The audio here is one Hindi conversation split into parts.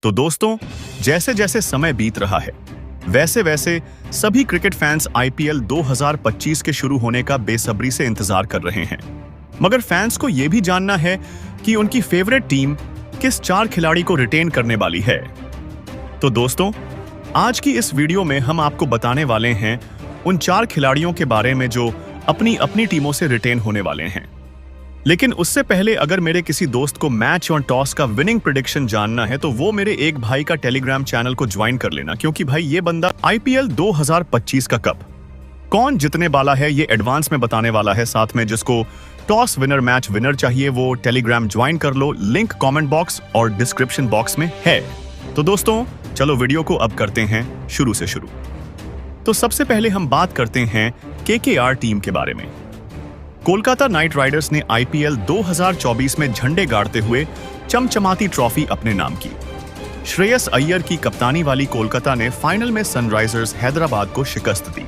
तो दोस्तों, जैसे जैसे समय बीत रहा है, वैसे वैसे सभी क्रिकेट फैंस आईपीएल 2025 के शुरू होने का बेसब्री से इंतजार कर रहे हैं। मगर फैंस को यह भी जानना है कि उनकी फेवरेट टीम किस 4 खिलाड़ी को रिटेन करने वाली है। तो दोस्तों, आज की इस वीडियो में हम आपको बताने वाले हैं उन 4 खिलाड़ियों के बारे में जो अपनी अपनी टीमों से रिटेन होने वाले हैं। लेकिन उससे पहले अगर मेरे किसी दोस्त को मैच और टॉस का विनिंग प्रेडिक्शन जानना है तो वो मेरे एक भाई का टेलीग्राम चैनल को ज्वाइन कर लेना, क्योंकि भाई ये बंदा आईपीएल 2025 का कप कौन जीतने वाला है ये एडवांस में बताने वाला है। साथ में जिसको टॉस विनर मैच विनर चाहिए वो टेलीग्राम ज्वाइन कर लो, लिंक कमेंट बॉक्स और डिस्क्रिप्शन बॉक्स में है। तो दोस्तों, चलो वीडियो को अब करते हैं शुरू से शुरू। तो सबसे पहले हम बात करते हैं केकेआर टीम के बारे में। कोलकाता नाइट राइडर्स ने आईपीएल 2024 में झंडे गाड़ते हुए चमचमाती ट्रॉफी अपने नाम की। श्रेयस अय्यर की कप्तानी वाली कोलकाता ने फाइनल में सनराइजर्स हैदराबाद को शिकस्त दी,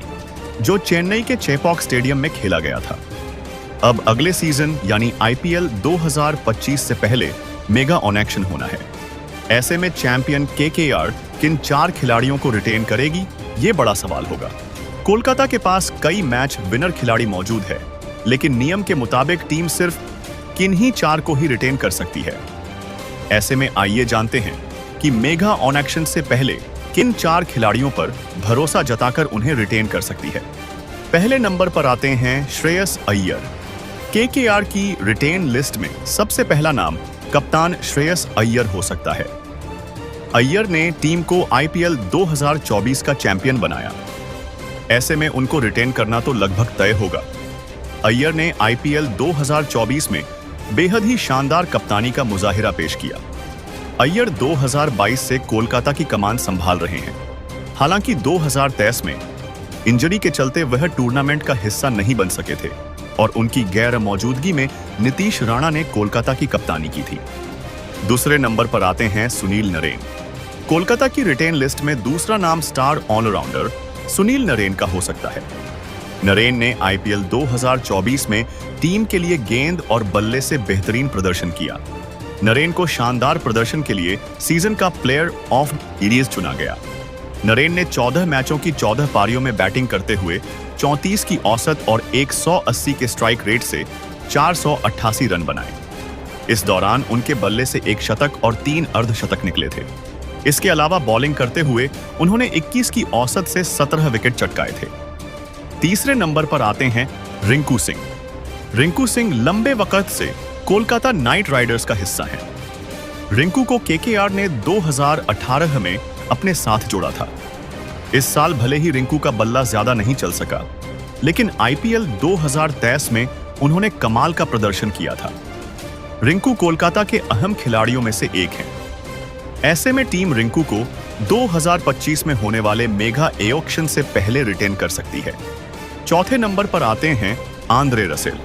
जो चेन्नई के चेपॉक स्टेडियम में खेला गया था। अब अगले सीजन यानी आईपीएल 2025 से पहले मेगा ऑन एक्शन होना है। ऐसे में चैंपियन केकेआर किन 4 खिलाड़ियों को रिटेन करेगी, ये बड़ा सवाल होगा। कोलकाता के पास कई मैच विनर खिलाड़ी मौजूद है, लेकिन नियम के मुताबिक टीम सिर्फ किन्हीं 4 को ही रिटेन कर सकती है। ऐसे में आइए जानते हैं कि मेगा ऑन एक्शन से पहले किन 4 खिलाड़ियों पर भरोसा जताकर उन्हें रिटेन कर सकती है। पहले नंबर पर आते हैं श्रेयस अय्यर। केकेआर की रिटेन लिस्ट में सबसे पहला नाम कप्तान श्रेयस अय्यर हो सकता है। अय्यर ने टीम को आईपीएल 2024 का चैंपियन बनाया। ऐसे में उनको रिटेन करना तो लगभग तय होगा। अय्यर ने आईपीएल 2024 में बेहद ही शानदार कप्तानी का मुजाहिरा पेश किया। अय्यर 2022 से कोलकाता की कमान संभाल रहे हैं। हालांकि 2023 में इंजरी के चलते वह टूर्नामेंट का हिस्सा नहीं बन सके थे और उनकी गैर मौजूदगी में नीतीश राणा ने कोलकाता की कप्तानी की थी। दूसरे नंबर पर आते हैं सुनील नरेन। कोलकाता की रिटेन लिस्ट में दूसरा नाम स्टार ऑलराउंडर सुनील नरेन का हो सकता है। नरेन ने आईपीएल 2024 में टीम के लिए गेंद और बल्ले से बेहतरीन प्रदर्शन किया। नरेन को शानदार प्रदर्शन के लिए सीजन का प्लेयर ऑफ सीरीज चुना गया। नरेन ने 14 मैचों की 14 पारियों में बैटिंग करते हुए 34 की औसत और 180 के स्ट्राइक रेट से 488 रन बनाए। इस दौरान उनके बल्ले से 1 शतक और 3 अर्धशतक निकले थे। इसके अलावा बॉलिंग करते हुए उन्होंने 21 की औसत से 17 विकेट चटकाए थे। तीसरे नंबर पर आते हैं रिंकू सिंह। रिंकू सिंह लंबे वक्त से कोलकाता नाइट राइडर्स का हिस्सा हैं। रिंकू को केकेआर ने 2018 में अपने साथ जोड़ा था। इस साल भले ही रिंकू का बल्ला ज्यादा नहीं चल सका, लेकिन आईपीएल 2023 में उन्होंने कमाल का प्रदर्शन किया था। रिंकू कोलकाता के अहम खिलाड़ियों में से एक हैं। ऐसे में टीम रिंकू को 2025 में होने वाले मेगा ऑक्शन से पहले रिटेन कर सकती है। चौथे नंबर पर आते हैं आंद्रे रसेल।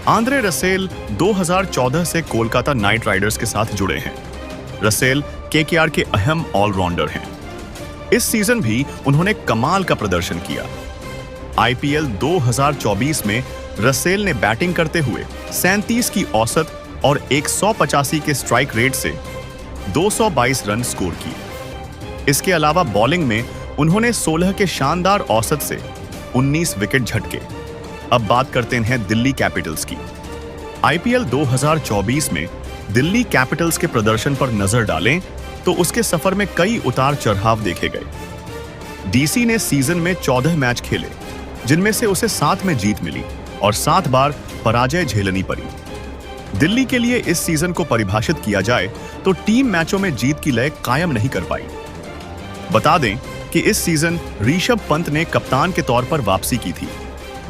आंद्रे रसेल 2014 से कोलकाता नाइट राइडर्स के साथ जुड़े हैं। रसेल केकेआर के अहम ऑलराउंडर हैं। इस सीजन भी उन्होंने कमाल का प्रदर्शन किया। आईपीएल 2024 में रसेल ने बैटिंग करते हुए 37 की औसत और 185 के स्ट्राइक रेट से 222 रन स्कोर किए। इसके अलावा बॉलिंग में उन्होंने 16 के शानदार औसत से 19 विकेट झटके। अब बात करते हैं दिल्ली कैपिटल्स की। आईपीएल 2024 में दिल्ली कैपिटल्स के प्रदर्शन पर नजर डालें तो उसके सफर में कई उतार चढ़ाव देखे गए। डीसी ने सीजन में 14 मैच खेले, जिनमें से उसे 7 में जीत मिली और 7 बार पराजय झेलनी पड़ी। दिल्ली के लिए इस सीजन को परिभाषित किया जाए तो टीम मैचों में जीत की लय कायम नहीं कर पाई। बता दें कि इस सीजन ऋषभ पंत ने कप्तान के तौर पर वापसी की थी,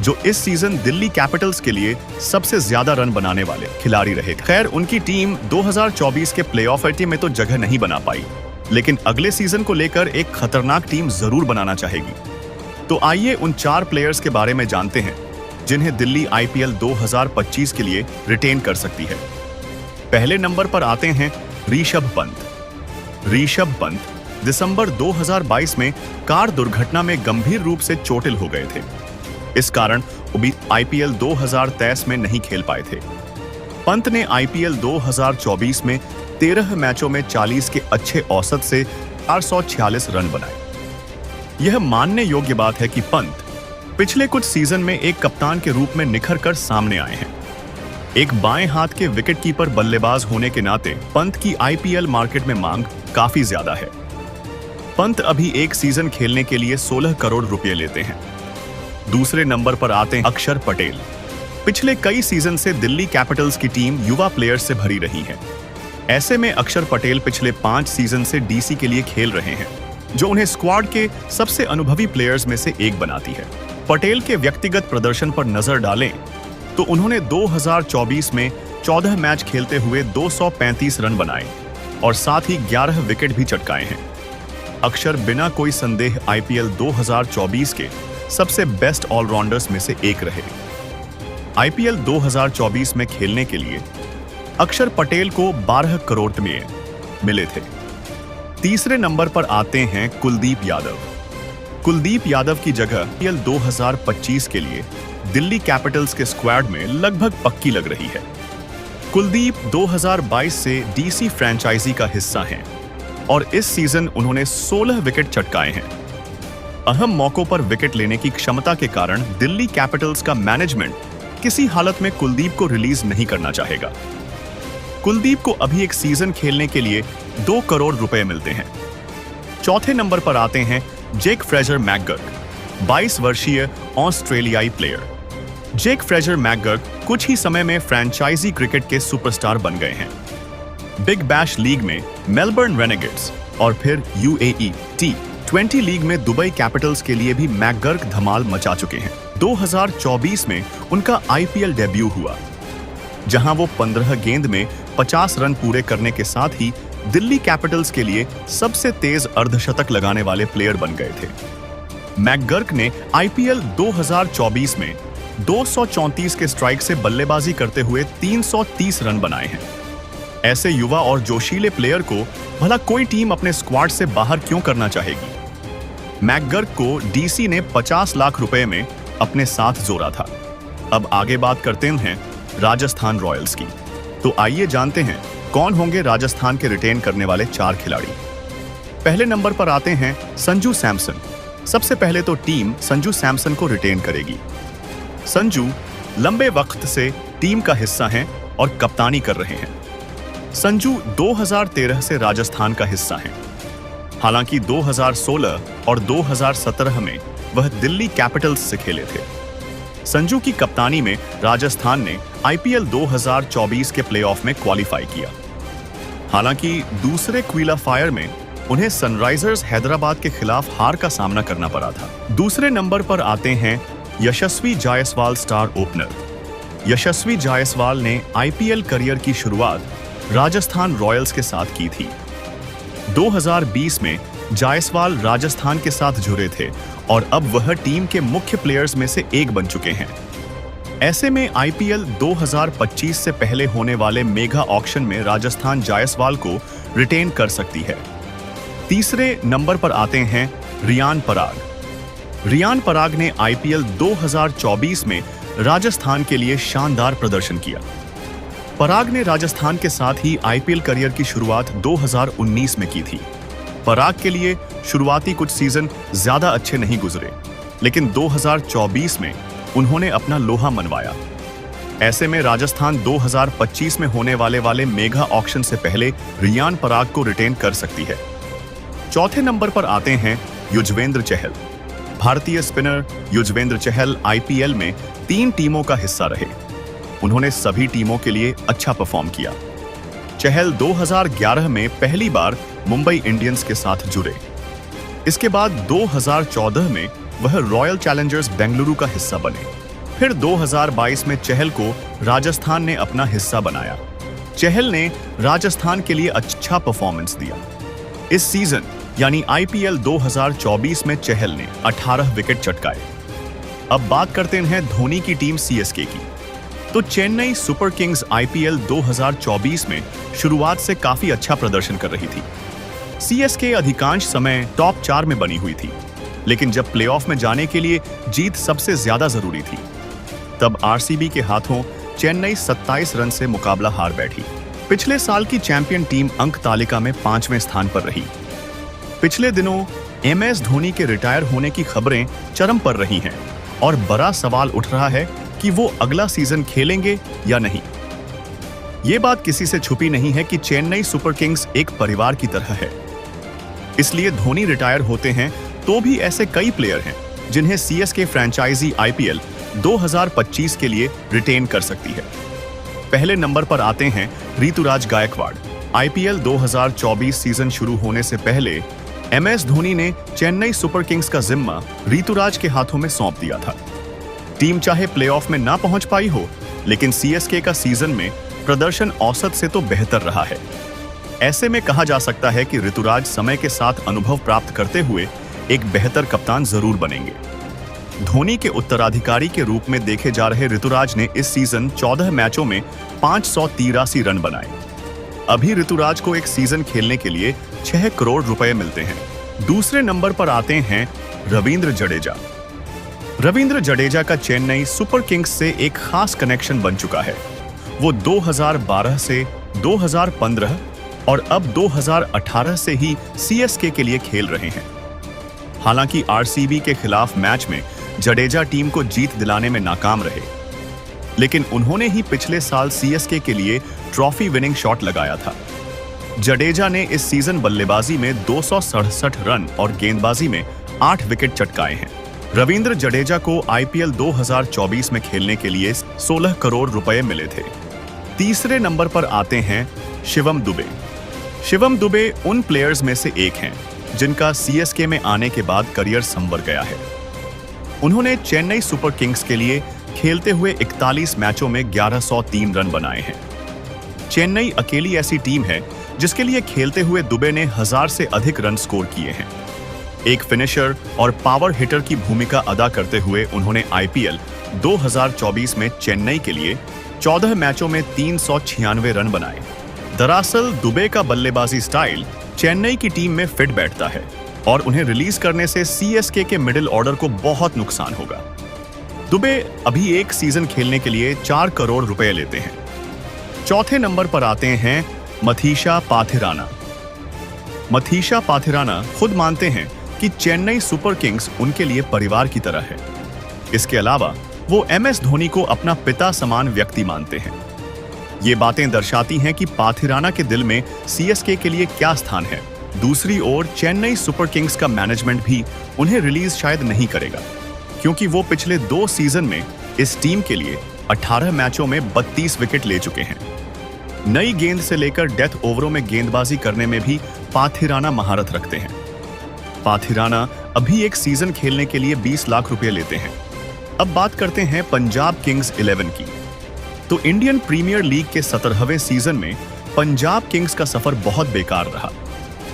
जो इस सीजन दिल्ली कैपिटल्स के लिए सबसे ज्यादा रन बनाने वाले खिलाड़ी रहे। खैर, उनकी टीम 2024 के प्लेऑफ में तो जगह नहीं बना पाई, लेकिन अगले सीजन को लेकर एक खतरनाक टीम जरूर बनाना चाहेगी। तो आइए उन 4 प्लेयर्स के बारे में जानते हैं जिन्हें दिल्ली आईपीएल 2025 के लिए रिटेन कर सकती है। पहले नंबर पर आते हैं ऋषभ पंत। ऋषभ पंत दिसंबर 2022 में कार दुर्घटना में गंभीर रूप से चोटिल हो गए थे। इस कारण वो आईपीएल 2023 में नहीं खेल पाए थे। पंत ने आईपीएल 2024 में 13 मैचों में 40 के अच्छे औसत से 446 रन बनाए। यह मानने योग्य बात है कि पंत पिछले कुछ सीजन में एक कप्तान के रूप में निखर कर सामने आए हैं। एक बाएं हाथ के विकेटकीपर बल्लेबाज होने के नाते पंत की आईपीएल मार्केट में मांग काफी ज्यादा है। पंत अभी एक सीजन खेलने के लिए 16 करोड़ रुपए लेते हैं। दूसरे नंबर पर आते हैं अक्षर पटेल। पिछले कई सीजन से दिल्ली कैपिटल्स की टीम युवा प्लेयर्स से भरी रही है। ऐसे में अक्षर पटेल पिछले 5 सीजन से डीसी के लिए खेल रहे हैं, जो उन्हें स्क्वाड के सबसे अनुभवी प्लेयर्स में से एक बनाती है। पटेल के व्यक्तिगत प्रदर्शन पर नजर डालें तो उन्होंने 2024 में 14 मैच खेलते हुए 235 रन बनाए और साथ ही 11 विकेट भी चटकाए हैं। अक्षर बिना कोई संदेह आईपीएल 2024 के सबसे बेस्ट ऑलराउंडर्स में से एक रहे। आईपीएल 2024 में खेलने के लिए अक्षर पटेल को 12 करोड़ में मिले थे। तीसरे नंबर पर आते हैं कुलदीप यादव। कुलदीप यादव की जगह आईपीएल 2025 के लिए दिल्ली कैपिटल्स के स्क्वाड में लगभग पक्की लग रही है। कुलदीप 2022 से डीसी फ्रेंचाइजी का हिस्सा हैं और इस सीजन उन्होंने 16 विकेट चटकाए हैं। अहम मौकों पर विकेट लेने की क्षमता के कारण दिल्ली कैपिटल्स का मैनेजमेंट किसी हालत में कुलदीप को रिलीज नहीं करना चाहेगा। कुलदीप को अभी एक सीजन खेलने के लिए 2 करोड़ रुपए मिलते हैं। चौथे नंबर पर आते हैं जेक फ्रेजर मैकगर्क, 22 वर्षीय ऑस्ट्रेलियाई प्लेयर। जेक फ्रेजर मैकगर्क कुछ ही समय में फ्रेंचाइजी क्रिकेट के सुपरस्टार बन गए हैं। बिग बैश लीग में मेलबर्न रेनेगेड्स और फिर यूएई T20 लीग में दुबई कैपिटल्स के लिए भी मैकगर्क धमाल मचा चुके हैं। 2024 में उनका आईपीएल डेब्यू हुआ, जहां वो 15 गेंद में 50 रन पूरे करने के साथ ही दिल्ली कैपिटल्स के लिए सबसे तेज अर्धशतक लगाने वाले प्लेयर बन गए थे। मैकगर्क ने आईपीएल 2024 में 234 के स्ट्राइक से बल्लेबाजी करते हुए 330 रन बनाए हैं। ऐसे युवा और जोशीले प्लेयर को भला कोई टीम अपने स्क्वाड से बाहर क्यों करना चाहेगी। मैकगर्क को डीसी ने 50 लाख रुपए में अपने साथ जोड़ा था। अब आगे बात करते हैं राजस्थान रॉयल्स की। तो आइए जानते हैं कौन होंगे राजस्थान के रिटेन करने वाले 4 खिलाड़ी। पहले नंबर पर आते हैं संजू सैमसन। सबसे पहले तो टीम संजू सैमसन को रिटेन करेगी। संजू लंबे वक्त से टीम का हिस्सा हैं और कप्तानी कर रहे हैं। संजू 2013 से राजस्थान का हिस्सा हैं। हालांकि 2016 और 2017 में वह दिल्ली कैपिटल्स से खेले थे। संजू की कप्तानी में राजस्थान ने आईपीएल 2024 के प्लेऑफ में क्वालिफाई किया। हालांकि दूसरे क्वालिफायर में उन्हें सनराइजर्स हैदराबाद के खिलाफ हार का सामना करना पड़ा था। दूसरे नंबर पर आते हैं यशस्वी जायसवाल, स्टार ओपनर। यशस्वी जायसवाल ने आईपीएल करियर की शुरुआत राजस्थान रॉयल्स के साथ की थी। 2020 में जायसवाल राजस्थान के साथ जुड़े थे और अब वह टीम के मुख्य प्लेयर्स में से एक बन चुके हैं। ऐसे में आईपीएल 2025 से पहले होने वाले मेगा ऑक्शन में राजस्थान जायसवाल को रिटेन कर सकती है। तीसरे नंबर पर आते हैं रियान पराग। रियान पराग ने आईपीएल 2024 में राजस्थान के लिए शानदार प्रदर्शन किया। पराग ने राजस्थान के साथ ही आईपीएल करियर की शुरुआत 2019 में की थी। पराग के लिए शुरुआती कुछ सीजन ज्यादा अच्छे नहीं गुजरे, लेकिन 2024 में उन्होंने अपना लोहा मनवाया। ऐसे में राजस्थान 2025 में होने वाले मेगा ऑक्शन से पहले रियान पराग को रिटेन कर सकती है। चौथे नंबर पर आते हैं युजवेंद्र चहल। भारतीय स्पिनर युजवेंद्र चहल आईपीएल में 3 टीमों का हिस्सा रहे। उन्होंने सभी टीमों के लिए अच्छा परफॉर्म किया। चहल 2011 में पहली बार मुंबई इंडियंस के साथ जुड़े। इसके बाद 2014 में वह रॉयल चैलेंजर्स बेंगलुरु का हिस्सा बने। फिर 2022 में चहल को राजस्थान ने अपना हिस्सा बनाया। चहल ने राजस्थान के लिए अच्छा परफॉर्मेंस दिया। इस सीजन यानी आईपीएल 2024 में चहल ने 18 विकेट चटकाए। अब बात करते हैं धोनी की टीम सीएसके की। तो चेन्नई सुपर किंग्स आईपीएल 2024 में शुरुआत से काफी अच्छा प्रदर्शन कर रही थी। सीएसके अधिकांश समय टॉप 4 में बनी हुई थी, लेकिन जब प्लेऑफ में जाने के लिए जीत सबसे ज्यादा जरूरी थी, तब आरसीबी के हाथों चेन्नई 27 रन से मुकाबला हार बैठी। पिछले साल की चैंपियन टीम अंक तालिका में 5वें स्थान पर रही। पिछले दिनों MS धोनी के रिटायर होने की खबरें चरम पर रही हैं और बड़ा सवाल उठ रहा है कि वो अगला सीजन खेलेंगे या नहीं। ये बात किसी से छुपी नहीं है कि चेन्नई सुपर किंग्स एक परिवार की तरह है, इसलिए धोनी रिटायर होते हैं तो भी ऐसे कई प्लेयर हैं जिन्हें CSK फ्रेंचाइजी IPL 2025 के लिए रिटेन कर सकती है। पहले नंबर पर आते हैं ऋतुराज गायकवाड़। IPL 2024 सीजन शुरू होने से पहले MS धोनी ने चेन्नई सुपर किंग्स का जिम्मा ऋतुराज के हाथों में सौंप दिया था। टीम चाहे प्लेऑफ में ना पहुंच पाई हो, लेकिन CSK का सीजन में प्रदर्शन औसत से तो बेहतर रहा है। ऐसे में कहा जा सकता है कि ऋतुराज समय के साथ अनुभव प्राप्त करते हुए एक बेहतर कप्तान जरूर बनेंगे। धोनी के उत्तराधिकारी के रूप में देखे जा रहे ऋतुराज ने इस सीजन 14 मैचों में 583 रन बनाए। अभी ऋतुराज को एक सीजन खेलने के लिए 6 करोड़ रुपए मिलते हैं। दूसरे नंबर पर आते हैं रविंद्र जडेजा। रविंद्र जडेजा का चेन्नई सुपर किंग्स से एक खास कनेक्शन बन चुका है। वो 2012 से 2015 और अब 2018 से ही CSK के लिए खेल रहे हैं। हालांकि RCB के खिलाफ मैच में जडेजा टीम को जीत दिलाने में नाकाम रहे, लेकिन उन्होंने ही पिछले साल CSK के लिए ट्रॉफी विनिंग शॉट लगाया था। जडेजा ने इस सीजन बल्लेबाजी में 267 रन और गेंदबाजी में 8 विकेट चटकाए हैं। रविंद्र जडेजा को IPL 2024 में खेलने के लिए 16 करोड़ रुपए मिले थे। तीसरे नंबर पर आते हैं शिवम दुबे। शिवम दुबे उन प्लेयर्स में से एक हैं जिनका CSK में आने के बाद करियर संवर गया है। उन्होंने चेन्नई सुपर किंग्स के लिए खेलते हुए 41 मैचों में 1103 रन बनाए हैं। चेन्नई अकेली ऐसी टीम है जिसके लिए खेलते हुए दुबे ने 1000 से अधिक रन स्कोर किए हैं। एक फिनिशर और पावर हिटर की भूमिका अदा करते हुए उन्होंने IPL 2024 में चेन्नई के लिए 14 मैचों में 396 रन बनाए। दरअसल दुबे का बल्लेबाजी स्टाइल चेन्नई की टीम में फिट बैठता है और उन्हें रिलीज करने से CSK के मिडिल ऑर्डर को बहुत नुकसान होगा। दुबे अभी एक सीजन खेलने के लिए 4 करोड़ रुपए लेते हैं। चौथे नंबर पर आते हैं मथीशा पाथिराना। मथीशा पाथिराना खुद मानते हैं कि चेन्नई सुपर किंग्स उनके लिए परिवार की तरह है। इसके अलावा वो MS धोनी को अपना पिता समान व्यक्ति मानते हैं। ये बातें दर्शाती हैं कि पाथिराना के दिल में CSK के लिए क्या स्थान है। दूसरी ओर चेन्नई सुपर किंग्स का मैनेजमेंट भी उन्हें रिलीज शायद नहीं करेगा, क्योंकि वो पिछले 2 सीजन में इस टीम के लिए 18 मैचों में 32 विकेट ले चुके हैं। नई गेंद से लेकर डेथ ओवरों में गेंदबाजी करने में भी पाथिराना महारत रखते हैं। पाथिराना अभी एक सीजन खेलने के लिए 20 लाख रुपए लेते हैं। अब बात करते हैं पंजाब किंग्स 11 की। तो इंडियन प्रीमियर लीग के 17वें सीजन में पंजाब किंग्स का सफर बहुत बेकार रहा।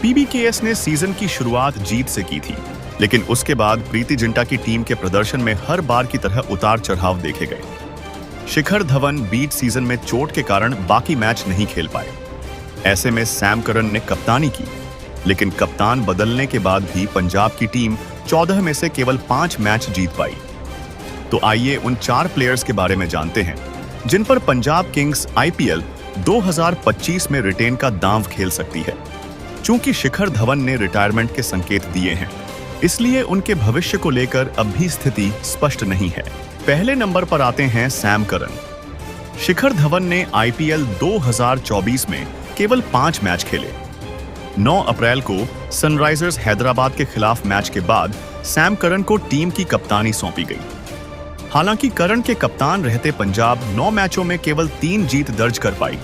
PBKS ने सीजन की शुरुआत जीत से की थी, लेकिन उसके बाद प्रीति जिंटा की टीम के प्रदर्शन में हर बार की तरह उतार चढ़ाव देखे गए। शिखर धवन बीच सीजन में चोट के कारण बाकी मैच नहीं खेल पाए। ऐसे में सैम करन ने कप्तानी की, लेकिन कप्तान बदलने के बाद भी पंजाब की टीम 14 में से केवल 5 मैच जीत पाई। तो आइए उन 4 प्लेयर्स के बारे में जानते हैं जिन पर पंजाब किंग्स IPL 2025 में रिटेन का दांव खेल सकती है। चूंकि शिखर धवन ने रिटायरमेंट के संकेत दिए हैं, इसलिए उनके भविष्य को लेकर अब भी स्थिति स्पष्ट नहीं है। पहले नंबर पर आते हैं सैम करन। शिखर धवन ने IPL 2024 में केवल 5 मैच खेले। 9 अप्रैल को सनराइजर्स हैदराबाद के खिलाफ मैच के बाद सैम करन को टीम की कप्तानी सौंपी गई। हालांकि करन के कप्तान रहते पंजाब 9 मैचों में केवल 3 जीत दर्ज कर पाई,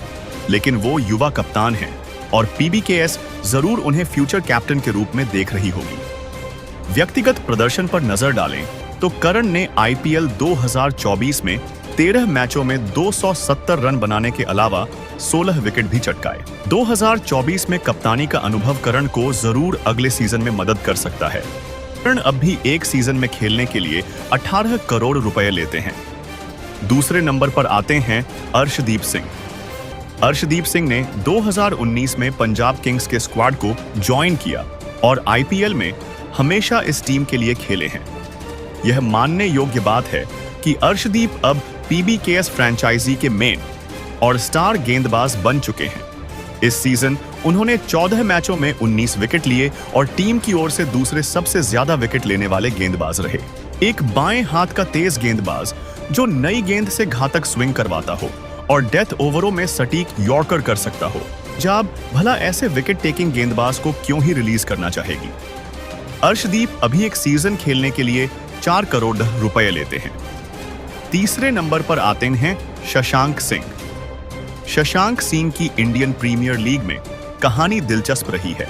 लेकिन वो युवा कप्तान हैं और PBKS जरूर उन्हें फ्यूचर कैप्टन के रूप में देख रही होगी। व्यक्तिगत प्रदर्शन पर नजर डालें तो करन ने IPL 2024 में 13 मैचों में 270 रन बनाने के अलावा 16 विकेट भी चटकाए। 2024 में कप्तानी का अनुभव करन को जरूर अगले सीजन में मदद कर सकता है। करन अब भी एक सीजन में खेलने के लिए 18 करोड़ रुपए लेते हैं। दूसरे नंबर पर आते हैं अर्शदीप सिंह। अर्शदीप सिंह ने 2019 में पंजाब किंग्स के स्क्वाड को ज्वाइन किया और IPL में हमेशा इस टीम के लिए खेले हैं। यह मानने योग्य बात है कि अर्शदीप अब PBKS फ्रेंचाइजी के मेन और स्टार गेंदबाज बन चुके हैं। इस सीजन उन्होंने 14 मैचों में 19 विकेट लिए और टीम की ओर से दूसरे सबसे ज्यादा विकेट लेने वाले गेंदबाज रहे। एक बाएं हाथ का तेज गेंदबाज जो नई गेंद से घातक स्विंग करवाता हो और डेथ ओवरों में सटीक यॉर्कर कर सकता हो। पंजाब भला ऐसे विकेट टेकिंग गेंदबाज को क्यों ही रिलीज करना चाहेगी। अर्शदीप अभी एक सीजन खेलने के लिए 4 करोड़ रुपए लेते हैं। तीसरे नंबर पर आते हैं शशांक सिंह। शशांक सिंह की इंडियन प्रीमियर लीग में कहानी दिलचस्प रही है।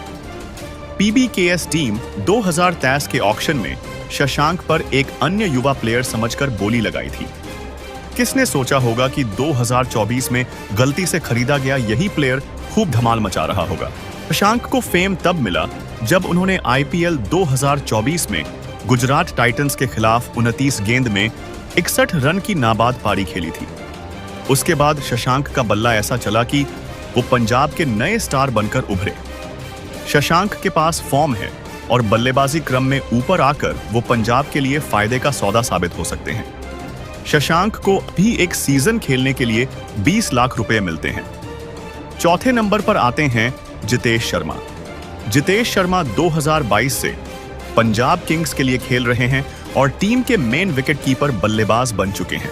पीबीकेएस टीम 2023 के ऑक्शन में शशांक पर एक अन्य युवा प्लेयर समझकर बोली लगाई थी। किसने सोचा होगा कि 2024 में गलती से खरीदा गया यही प्लेयर खूब धमाल मचा रहा होगा। शशांक को फेम तब मिला जब उन्होंने आईपीएल 2024 में गुजरात टाइटंस के खिलाफ 29 गेंद में 61 रन की नाबाद पारी खेली थी। उसके बाद शशांक का बल्ला ऐसा चला कि वो पंजाब के नए स्टार बनकर उभरे। शशांक के पास फॉर्म है और बल्लेबाजी क्रम में ऊपर आकर वो पंजाब के लिए फायदे का सौदा साबित हो सकते हैं। शशांक को भी एक सीजन खेलने के लिए 20 लाख रुपए मिलते हैं। चौथे नंबर पर आते हैं जितेश शर्मा। जितेश शर्मा 2022 से पंजाब किंग्स के लिए खेल रहे हैं और टीम के मेन विकेट कीपर बल्लेबाज बन चुके हैं।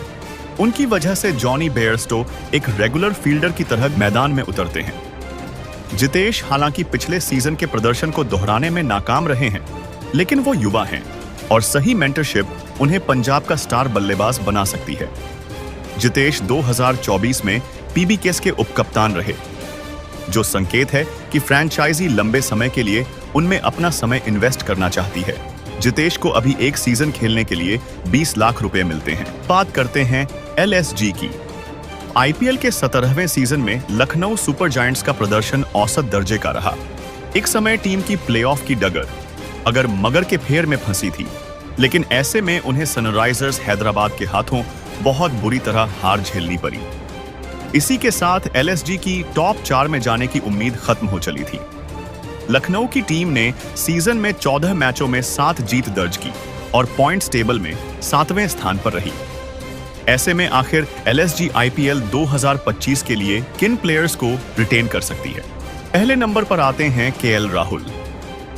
उनकी वजह से जॉनी बेयरस्टो एक रेगुलर फील्डर की तरह मैदान में उतरते हैं। जितेश हालांकि पिछले सीजन के प्रदर्शन को दोहराने में नाकाम रहे हैं, लेकिन वो युवा हैं और सही मेंटरशिप उन्हें पंजाब का स्टार बल्लेबाज बना सकती है। जितेश 2024 में पीबीकेएस के उपकप्तान रहे, जो संकेत है कि फ्रैंचाइजी लंबे समय के लिए उनमें अपना समय इन्वेस्ट करना चाहती है। जितेश को अभी एक सीजन खेलने के लिए 20 लाख रुपए मिलते हैं। बात करते हैं एलएसजी की। आईपीएल के 17वें सीजन में लखनऊ सुपर जायंट्स का प्रदर्शन औसत दर्जे का रहा। एक समय टीम की प्लेऑफ की डगर अगर मगर के फेर में फंसी थी, लेकिन ऐसे में उन्हें सनराइजर्स हैदराबाद के हाथों बहुत बुरी तरह हार झेलनी पड़ी। इसी के साथ एलएसजी की टॉप 4 में जाने की उम्मीद खत्म हो चली थी। लखनऊ की टीम ने सीजन में 14 मैचों में 7 जीत दर्ज की और पॉइंट्स टेबल में 7वें स्थान पर रही। ऐसे में आखिर एलएसजी आईपीएल 2025 के लिए किन प्लेयर्स को रिटेन कर सकती है। पहले नंबर पर आते हैं केएल राहुल।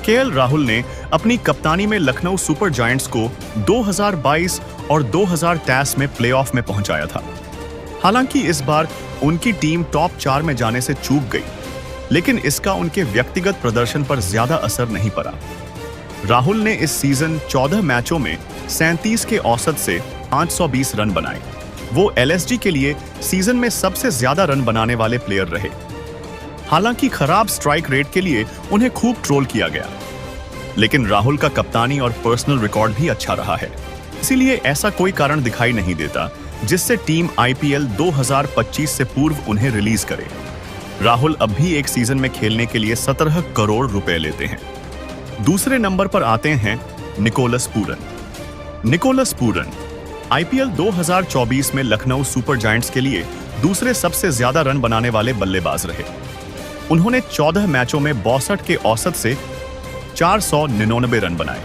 केएल राहुल ने अपनी कप्तानी में लखनऊ सुपर जायंट्स को 2022 और 2023 में प्लेऑफ में पहुंचाया था। हालांकि इस बार उनकी टीम टॉप 4 में जाने से चूक गई, लेकिन इसका उनके व्यक्तिगत प्रदर्शन पर ज्यादा असर नहीं पड़ा। राहुल ने इस सीजन 14 मैचों में 37 के औसत से 520 रन बनाए। वो एलएसजी के लिए सीजन में सबसे ज्यादा रन बनाने वाले प्लेयर रहे। हालांकि खराब स्ट्राइक रेट के लिए उन्हें खूब ट्रोल किया गया, लेकिन राहुल का कप्तानी और पर्सनल रिकॉर्ड भी अच्छा रहा है। इसीलिए ऐसा कोई कारण दिखाई नहीं देता जिससे टीम आईपीएल 2025 से पूर्व उन्हें रिलीज करे। राहुल अब भी एक सीजन में खेलने के लिए 17 करोड़ रुपए लेते हैं। दूसरे नंबर पर आते हैं Nicholas Pooran. Nicholas Pooran IPL 2024 में लखनऊ सुपर जायंट्स के लिए दूसरे सबसे ज्यादा रन बनाने वाले बल्लेबाज रहे। उन्होंने 14 मैचों में 62 के औसत से 499 रन बनाए।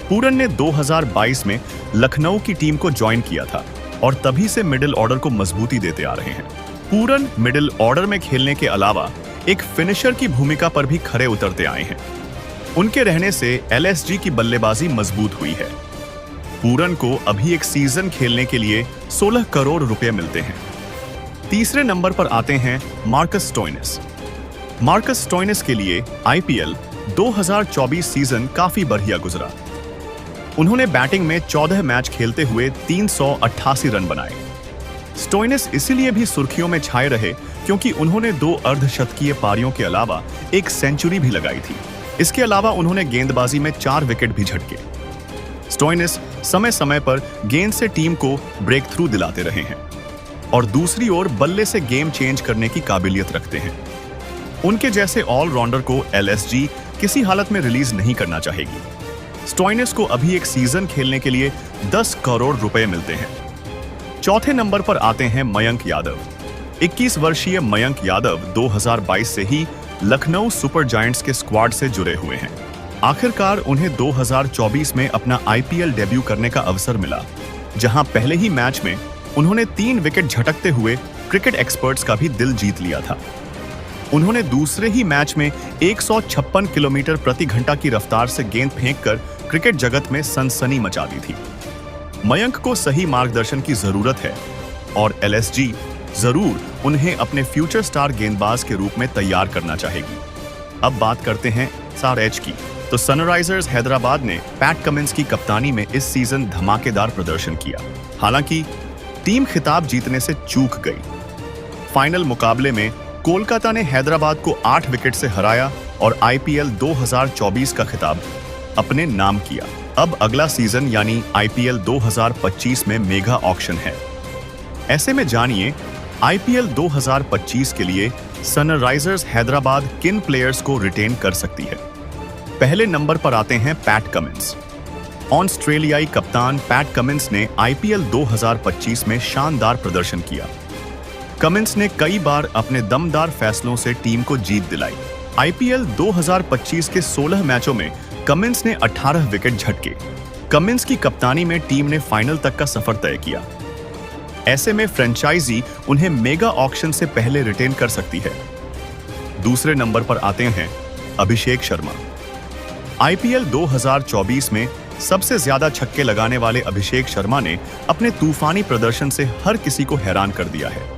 पूरन ने 2022 में लखनऊ की टीम को ज्वाइन किया था और तभी से मिडिल ऑर्डर को मजबूती देते आ रहे हैं। पूरन मिडिल ऑर्डर में खेलने के अलावा एक फिनिशर की भूमिका पर भी खरे उतरते आए हैं। उनके रहने से एलएसजी की बल्लेबाजी मजबूत हुई है। पूरन को अभी एक सीजन खेलने के लिए 16 करोड़ रुपए मिलते हैं। तीसरे नंबर पर आते हैं मार्कस स्टोइनिस। मार्कस स्टोइनिस के लिए आईपीएल 2024 सीजन काफी बढ़िया गुजरा। उन्होंने बैटिंग में 14 मैच खेलते हुए 388 रन बनाए। स्टोइनिस इसीलिए भी सुर्खियों में छाए रहे क्योंकि उन्होंने 2 अर्धशतकीय पारियों के अलावा एक सेंचुरी भी लगाई थी। इसके अलावा उन्होंने गेंदबाजी में 4 विकेट भी झटके। स्टोइनिस समय समय पर गेंद से टीम को ब्रेक थ्रू दिलाते रहे हैं और दूसरी ओर बल्ले से गेम चेंज करने की काबिलियत रखते हैं। उनके जैसे ऑलराउंडर को एलएसजी किसी हालत में रिलीज नहीं करना चाहेगी। स्टोइनिस को अभी एक सीजन खेलने के लिए 10 करोड़ रुपए मिलते हैं। चौथे नंबर पर आते हैं मयंक यादव। 21 वर्षीय मयंक यादव 2022 से ही लखनऊ सुपर जायंट्स के स्क्वाड से जुड़े हुए हैं। आखिरकार उन्हें 2024 में अपना आईपीएल डेब्यू करने का अवसर मिला, जहां पहले ही मैच में उन्होंने 3 विकेट झटकते हुए क्रिकेट एक्सपर्ट्स का भी दिल जीत लिया था। उन्होंने दूसरे ही मैच में 156 किलोमीटर प्रति घंटा की रफ्तार से गेंद फेंककर क्रिकेट जगत में सनसनी मचा दी थी। मयंक को सही मार्गदर्शन की जरूरत है और एलएसजी जरूर उन्हें अपने फ्यूचर स्टार गेंदबाज के रूप में तैयार करना चाहेगी। अब बात करते हैं SRH की। तो सनराइजर्स हैदराबाद ने पैट कमिंस की कप्तानी में इस सीजन धमाकेदार प्रदर्शन किया। हालांकि टीम खिताब जीतने से चूक गई। फाइनल मुकाबले में कोलकाता ने हैदराबाद को 8 विकेट से हराया और IPL 2024 का खिताब अपने नाम किया। अब अगला सीजन यानी IPL 2025 में मेगा ऑक्शन है। ऐसे में जानिए IPL 2025 के लिए सनराइजर्स हैदराबाद किन प्लेयर्स को रिटेन कर सकती है। पहले नंबर पर आते हैं पैट कमिंस। ऑस्ट्रेलियाई कप्तान पैट कमिंस ने IPL 2025 में शानदार प्रदर्शन किया। कमिंस ने कई बार अपने दमदार फैसलों से टीम को जीत दिलाई। IPL 2025 के 16 मैचों में कमिंस ने 18 विकेट झटके। कमिंस की कप्तानी में टीम ने फाइनल तक का सफर तय किया। ऐसे में फ्रेंचाइजी उन्हें मेगा ऑक्शन से पहले रिटेन कर सकती है। दूसरे नंबर पर आते हैं अभिषेक शर्मा। IPL 2024 में सबसे ज्यादा छक्के लगाने वाले अभिषेक शर्मा ने अपने तूफानी प्रदर्शन से हर किसी को हैरान कर दिया है।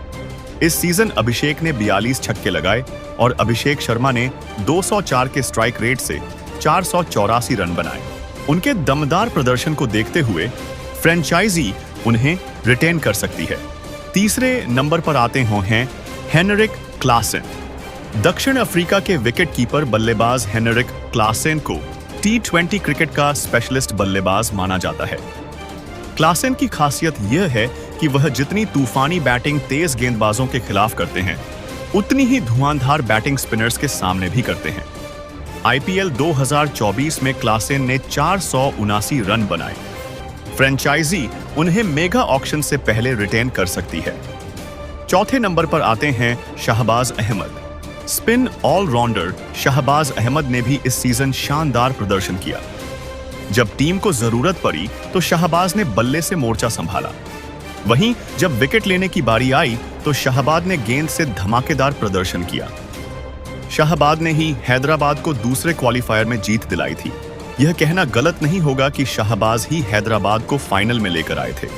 इस सीजन अभिषेक ने 42 छक्के लगाए और अभिषेक शर्मा ने 204 के स्ट्राइक रेट से 484 रन बनाए। उनके दमदार प्रदर्शन को देखते हुए फ्रेंचाइजी उन्हें रिटेन कर सकती है। तीसरे नंबर पर आते हैं हेनरिक क्लासेन। दक्षिण अफ्रीका के विकेट कीपर बल्लेबाज हेनरिक क्लासेन को T20 क्रिकेट का स्पेशलिस्ट बल्लेबाज माना जाता है। क्लासेन की खासियत यह है कि वह जितनी तूफानी बैटिंग तेज गेंदबाजों के खिलाफ करते हैं, उतनी ही धुआंधार बैटिंग स्पिनर्स के सामने भी करते हैं। IPL 2024 में क्लासेन ने 479 रन बनाए। फ्रेंचाइजी उन्हें मेगा ऑक्शन से पहले रिटेन कर सकती है। चौथे नंबर पर आते हैं शहबाज अहमद। स्पिन ऑलराउंडर शहबाज अहमद ने भी इस सीजन शानदार प्रदर्शन किया। जब टीम को जरूरत पड़ी तो शहबाज ने बल्ले से मोर्चा संभाला। वहीं जब विकेट लेने की बारी आई तो शहबाज ने गेंद से धमाकेदार प्रदर्शन किया। शहबाज ने ही हैदराबाद को दूसरे क्वालिफायर में जीत दिलाई थी। यह कहना गलत नहीं होगा कि शहबाज ही हैदराबाद को फाइनल में लेकर आए थे।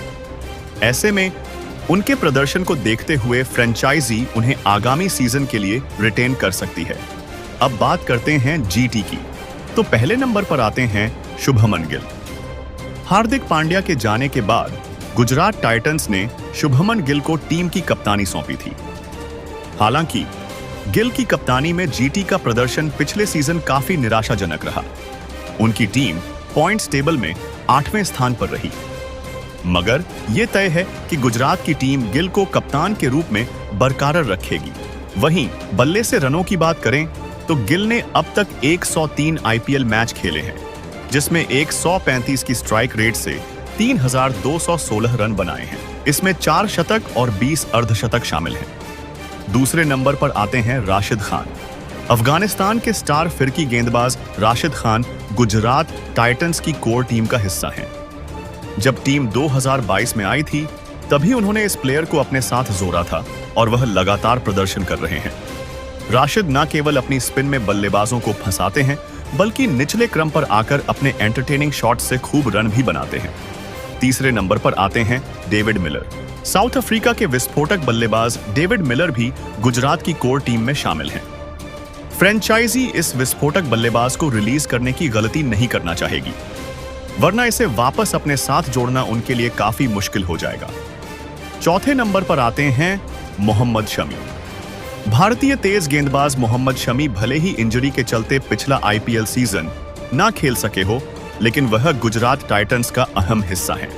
ऐसे में उनके प्रदर्शन को देखते हुए फ्रेंचाइजी उन्हें आगामी सीजन के लिए रिटेन कर सकती है। अब बात करते हैं GT की। तो पहले नंबर पर आते हैं शुभमन गिल। हार्दिक पांड्या के जाने के बाद गुजरात टाइटंस ने शुभमन गिल को टीम की कप्तानी सौंपी थी। हालांकि गिल की कप्तानी में GT का प्रदर्शन पिछले सीजन काफी निराशाजनक रहा। उनकी टीम पॉइंट्स टेबल में 8वें स्थान पर रही। मगर यह तय है कि गुजरात की टीम गिल को कप्तान के रूप में बरकरार रखेगी। वहीं बल्ले से रनों की बात करें तो गिल ने अब तक 103 IPL मैच खेले हैं, जिसमें 135 की स्ट्राइक रेट से 3216 रन बनाए हैं। इसमें 4 शतक और 20 अर्धशतक शामिल हैं। दूसरे नंबर पर आते हैं राशिद खान। अफगानिस्तान के स्टार फिरकी गेंदबाज राशिद खान गुजरात टाइटंस की कोर टीम का हिस्सा हैं। जब टीम 2022 में आई थी तभी उन्होंने इस प्लेयर को अपने साथ जोड़ा था और वह लगातार प्रदर्शन कर रहे हैं। राशिद न केवल अपनी स्पिन में बल्लेबाजों को फंसाते हैं, बल्कि निचले क्रम पर आकर अपने एंटरटेनिंग शॉट से खूब रन भी बनाते हैं। तीसरे नंबर पर आते हैं डेविड मिलर। साउथ अफ्रीका के विस्फोटक बल्लेबाज डेविड मिलर भी गुजरात की कोर टीम में शामिल हैं। फ्रेंचाइजी इस विस्फोटक बल्लेबाज को रिलीज करने की गलती नहीं करना चाहेगी, वरना इसे वापस अपने साथ जोड़ना उनके लिए काफी मुश्किल हो जाएगा। चौथे नंबर पर आते हैं मोहम्मद शमी। भारतीय तेज गेंदबाज मोहम्मद शमी भले ही इंजरी के चलते पिछला IPL सीजन ना खेल सके हो, लेकिन वह गुजरात टाइटंस का अहम हिस्सा है।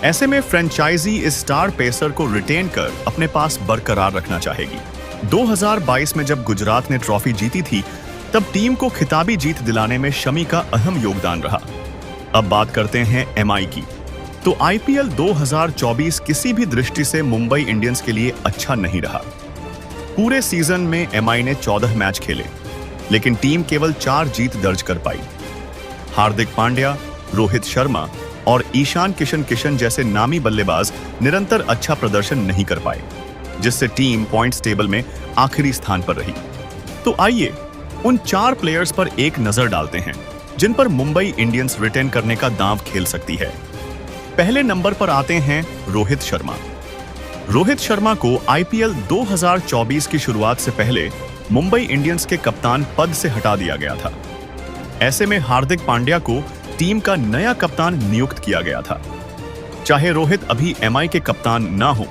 ऐसे में फ्रेंचाइजी इस स्टार पेसर को रिटेन कर अपने पास बरकरार रखना चाहेगी। 2022 में जब गुजरात ने ट्रॉफी जीती थी, तब टीम को खिताबी जीत दिलाने में शमी का अहम योगदान रहा। अब बात करते हैं MI की। तो IPL 2024 किसी भी दृष्टि से मुंबई इंडियंस के लिए अच्छा नहीं रहा। पूरे सीजन में MI ने 14 मैच खेले, लेकिन टीम केवल 4 जीत दर्ज कर पाई। हार्दिक पांड्या, रोहित शर्मा और ईशान किशन जैसे नामी बल्लेबाज निरंतर अच्छा प्रदर्शन नहीं कर पाए। जिससे टीम पॉइंट्स टेबल में आखिरी स्थान पर रही। तो आइए उन 4 प्लेयर्स पर एक नजर डालते हैं जिन पर मुंबई इंडियंस रिटेन करने का दांव खेल सकती है। पहले नंबर पर आते हैं रोहित शर्मा। रोहित शर्मा को आईपीएल 2024 की शुरुआत से पहले मुंबई इंडियंस के कप्तान पद से हटा दिया गया था। ऐसे में हार्दिक पांड्या को टीम का नया कप्तान नियुक्त किया गया था। चाहे रोहित अभी एमआई के कप्तान ना हो,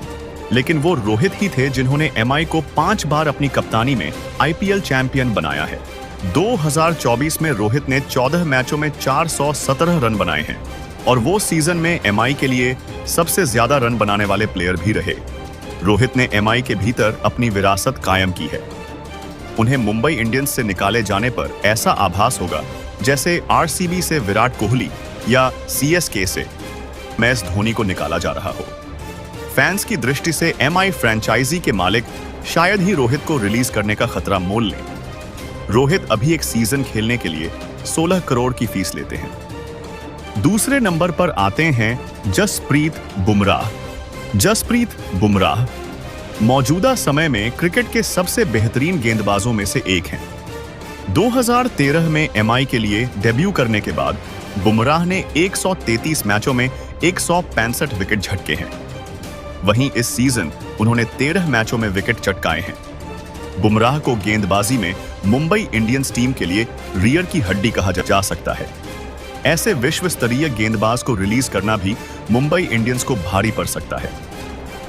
लेकिन वो रोहित ही थे जिन्होंने एमआई को 5 बार अपनी कप्तानी में आईपीएल चैंपियन बनाया है। 2024 में रोहित ने 14 मैचों में 417 रन बनाए हैं और वो सीजन में एमआई के लिए सबसे ज्यादा रन बनाने वाले प्लेयर भी रहे। रोहित ने एमआई के भीतर अपनी विरासत कायम की है। उन्हें मुंबई इंडियंस से निकाले जाने पर ऐसा आभास होगा जैसे आरसीबी से विराट कोहली या सीएसके से एमएस धोनी को निकाला जा रहा हो। फैंस की दृष्टि से एमआई फ्रेंचाइजी के मालिक शायद ही रोहित को रिलीज करने का खतरा मोल लें। रोहित अभी एक सीजन खेलने के लिए 16 करोड़ की फीस लेते हैं। दूसरे नंबर पर आते हैं जसप्रीत बुमराह। जसप्रीत बुमराह मौजूदा समय में क्रिकेट के सबसे बेहतरीन गेंदबाजों में से एक हैं। 2013 में एमआई के लिए डेब्यू करने के बाद बुमराह ने 133 मैचों में 165 विकेट झटके हैं। वहीं इस सीजन उन्होंने 13 मैचों में विकेट चटकाए हैं। बुमराह को गेंदबाजी में मुंबई इंडियंस टीम के लिए रियर की हड्डी कहा जा सकता है। ऐसे विश्व स्तरीय गेंदबाज को रिलीज करना भी मुंबई इंडियंस को भारी पड़ सकता है।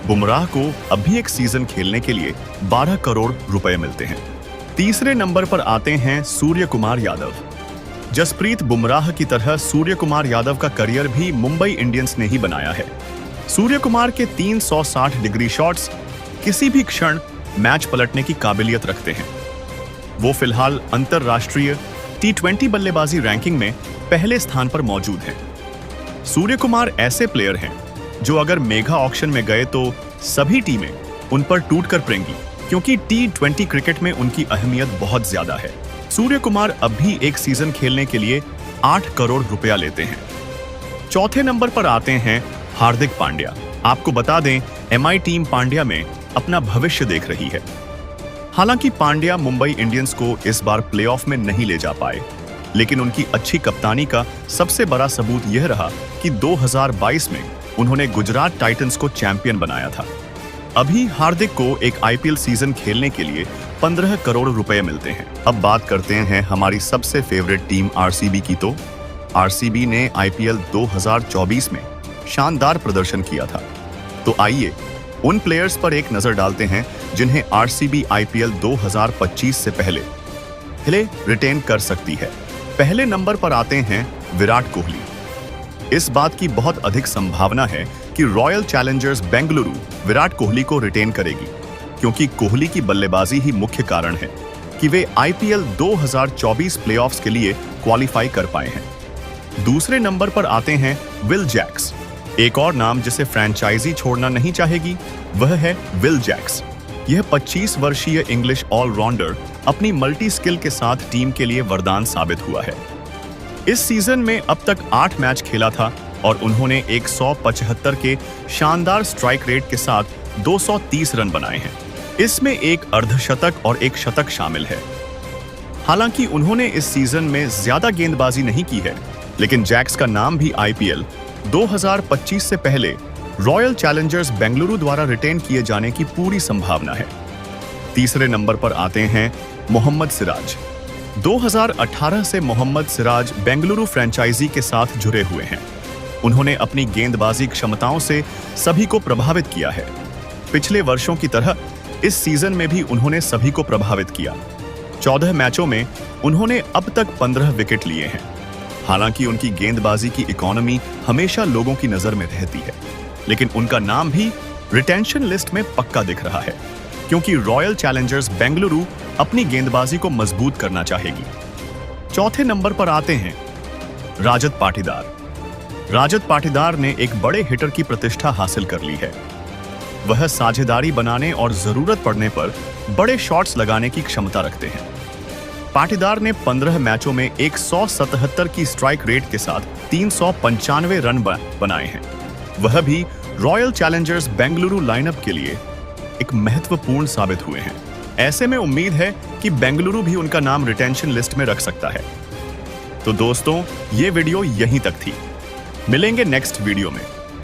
बुमराह को अभी एक सीजन खेलने के लिए 12 करोड़ रुपए मिलते हैं। तीसरे नंबर पर आते हैं सूर्य कुमार यादव। जसप्रीत बुमराह की तरह सूर्य कुमार यादव का करियर भी मुंबई इंडियंस ने ही बनाया है। सूर्य कुमार के 360 डिग्री शॉट्स किसी भी क्षण मैच पलटने की काबिलियत रखते हैं। वो फिलहाल अंतरराष्ट्रीय T20 बल्लेबाजी रैंकिंग में पहले स्थान पर मौजूद हैं। सूर्य कुमार ऐसे प्लेयर हैं जो अगर मेगा ऑक्शन में गए तो सभी टीमें उन पर टूट कर पड़ेंगी, क्योंकि T20 क्रिकेट में उनकी अहमियत बहुत ज्यादा है। सूर्य कुमार अब भी एक सीजन खेलने के लिए 8 करोड़ रुपया लेते हैं। चौथे नंबर पर आते हैं हार्दिक पांड्या। आपको बता दें, एमआई टीम पांड्या में अपना भविष्य देख रही है। हालांकि पांड्या मुंबई इंडियंस को इस बार प्लेऑफ में नहीं ले जा पाए, लेकिन उनकी अच्छी कप्तानी का सबसे बड़ा सबूत यह रहा कि 2022 में उन्होंने गुजरात टाइटंस को चैंपियन बनाया था। अभी हार्दिक को एक आईपीएल सीजन खेलने के लिए 15 करोड़ रुपए मिलते हैं। अब बात करते हैं हमारी सबसे फेवरेट टीम आरसीबी की। तो आरसीबी ने आईपीएल 2024 में शानदार प्रदर्शन किया था। तो आइए उन प्लेयर्स पर एक नजर डालते हैं जिन्हें आरसीबी आईपीएल 2025 से पहले रिटेन कर सकती है। पहले नंबर पर आते हैं विराट कोहली। इस बात की बहुत अधिक संभावना है कि रॉयल चैलेंजर्स बेंगलुरु विराट कोहली को रिटेन करेगी, क्योंकि कोहली की बल्लेबाजी ही मुख्य कारण है कि वे आईपीएल 2024 प्लेऑफ्स के लिए क्वालिफाई कर पाए हैं। दूसरे नंबर पर आते हैं विल जैक्स। एक और नाम जिसे फ्रेंचाइजी छोड़ना नहीं चाहेगी वह है विल जैक्स। यह 25 वर्षीय इंग्लिश ऑलराउंडर अपनी मल्टी स्किल के साथ टीम के लिए वरदान साबित हुआ है। इस सीजन में अब तक 8 मैच खेला था और उन्होंने 175 के शानदार स्ट्राइक रेट के साथ 230 रन बनाए हैं। इसमें एक अर्धशतक और एक शतक शामिल है। हालांकि उन्होंने इस सीजन में ज्यादा गेंदबाजी नहीं की है, लेकिन जैक्स का नाम भी आईपीएल 2025 से पहले रॉयल चैलेंजर्स बेंगलुरु द्वारा रिटेन किए जाने की पूरी संभावना है। तीसरे नंबर पर आते हैं मोहम्मद सिराज। 2018 से मोहम्मद सिराज बेंगलुरु फ्रेंचाइजी के साथ जुड़े हुए हैं। उन्होंने अपनी गेंदबाजी क्षमताओं से सभी को प्रभावित किया है। पिछले वर्षों की तरह इस सीजन में भी उन्होंने सभी को प्रभावित किया। 14 मैचों में उन्होंने अब तक 15 विकेट लिए हैं। हालांकि उनकी गेंदबाजी की इकोनॉमी हमेशा लोगों की नजर में रहती है, लेकिन उनका नाम भी रिटेंशन लिस्ट में पक्का दिख रहा है, क्योंकि रॉयल चैलेंजर्स बेंगलुरु अपनी गेंदबाजी को मजबूत करना चाहेगी। चौथे नंबर पर आते हैं राजत पाटीदार। राजत पाटीदार ने एक बड़े हिटर की प्रतिष्ठा हासिल कर ली है। वह साझेदारी बनाने और जरूरत पड़ने पर बड़े शॉट्स लगाने की क्षमता रखते हैं। पाटीदार ने 15 मैचों में 177 की स्ट्राइक रेट के साथ 395 रन बनाए हैं। वह भी रॉयल चैलेंजर्स बेंगलुरु लाइनअप के लिए एक महत्वपूर्ण साबित हुए हैं। ऐसे में उम्मीद है कि बेंगलुरु भी उनका नाम रिटेंशन लिस्ट में रख सकता है। तो दोस्तों, ये वीडियो यहीं तक थी। मिलेंगे नेक्स्ट वीडियो में।